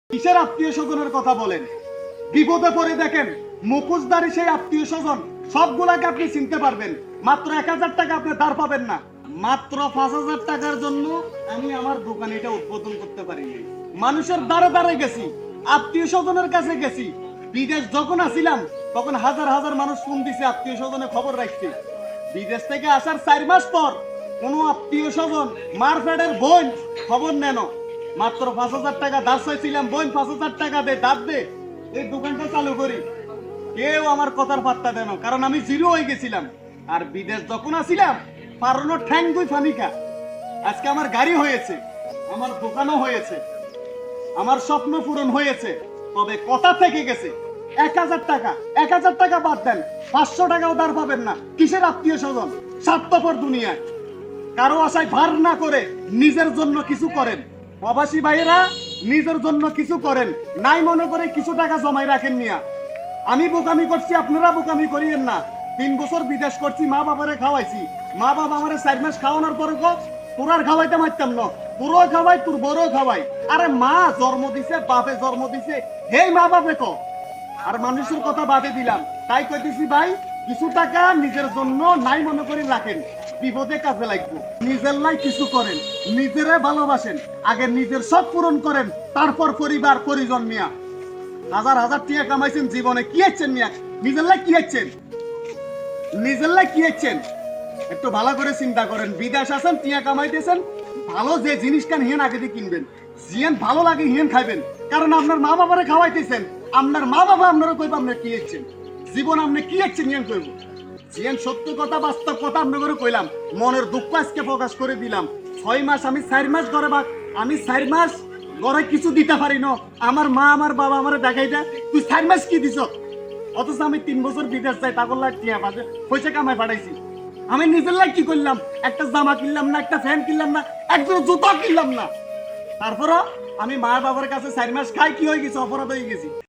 কিসের আত্মীয় স্বজনের কথা বলেন? বিপদে পড়ে দেখেন মুখোশধারী সেই আত্মীয় স্বজন সবগুলাকে আপনি চিনতে পারবেন, মাত্র 1000 টাকা আপনি ধার পাবেন না। মাত্র 5000 টাকার জন্য আমি আমার দোকান এটা উদ্বোধন করতে পারিনি। মানুষের দ্বারে দ্বারে গেছি, আত্মীয় স্বজনের কাছে গেছি। বিদেশ যখন আসিলাম তখন হাজার হাজার মানুষ ফোন দিছে, আত্মীয় স্বজনের খবর রাখছে। বিদেশ থেকে আসার 4 মাস পর কোন আত্মীয় স্বজন মারফেডের বোন খবর নেন। মাত্র 5000 টাকা ধার চাইছিলাম, বোন 5000 টাকা দে, ধার দে, এই দোকানটা চালু করি। কেউ আমার কথার পাত্তা দেন, কারণ আমি জিরো হয়ে গেছিলাম। আর বিদেশ যখন আসিলাম পারনো ঠ্যাং দুই ফানিকা। আজকে আমার গাড়ি হয়েছে, আমার দোকানও হয়েছে, আমার স্বপ্ন পূরণ হয়েছে। তবে কথা থেকে গেছে 1000 টাকা, 1000 টাকা বাদ দেন, 500 টাকাও ধার পাবেন না। কিসের আত্মীয় স্বজন? স্বার্থপর দুনিয়ায়। কারো আশায় ভার না করে নিজের জন্য কিছু করেন। প্রবাসী ভাইয়েরা নিজের জন্য কিছু করেন, নাই মনে করে কিছু টাকা জমাই রাখেন মিয়া। আমি বোকামি করছি, আপনারা বোকামি করিয়েন না। 3 বছর বিদেশ করছি, মা বাবারে খাওয়াইছি। মা বাবা আমারে 4 মাস খাওয়ানোর পরে তোর আর খাওয়াইতে পারতাম না, তোরও খাওয়াই, তোর বড়ও খাওয়াই। আরে মা জন্ম দিছে, বাপে জন্ম দিছে, হেই মা বাপে ক। আর মানুষের কথা বাদে দিলাম, তাই কইতেছি ভাই, কিছু টাকা নিজের জন্য নাই মনে করে রাখেন, বিপদে কাজে লাগবো। নিজের লাই কিছু করেন, নিজেরে ভালোবাসেন, আগে নিজের সব পূরণ করেন, তারপর পরিবার পরিজন নিয়া। হাজার হাজার টাকা কামাইছেন জীবনে, কি হচ্ছেন মিয়া? নিজের লাই কি হচ্ছেন? নিজের লাই কি হচ্ছেন? একটু ভালো করে চিন্তা করেন। বিদেশ আছেন, টিয়া কামাইতেছেন, ভালো যে জিনিস কান হিয়েন আগে দিয়ে কিনবেন, জিয়েন ভালো লাগে হিয়েন খাইবেন। কারণ আপনার মা বাবারে খাওয়াইতেছেন, আপনার মা বাবা আপনারা কইব আপনি কি হচ্ছেন, জীবন আপনি কি হচ্ছেন হিয়েন কইব। জিয়েন সত্য কথা, বাস্তব কথা আপনাকে কইলাম, মনের দুঃখ আজকে প্রকাশ করে দিলাম। 6 মাস, আমি 4 মাস ঘরে আমি 4 মাস ঘরে কিছু দিতে পারি না। আমার মা আমার বাবা আমার দেখাই দেয়, তুই 4 মাস কি দিছ? অথচ আমি 3 বছর বিদেশ যাই, তাগর লাগ টিয়া বাজে পয়সা কামাই পাঠাইছি। আমি নিজের লাগ কি করলাম? একটা জামা কিনলাম না, একটা ফ্যান কিনলাম না, একজন জুতো কিনলাম না। তারপরও আমি মা বাবার কাছে 4 মাস খাই, কি হয়ে গেছে? অপরাধ হয়ে গেছি।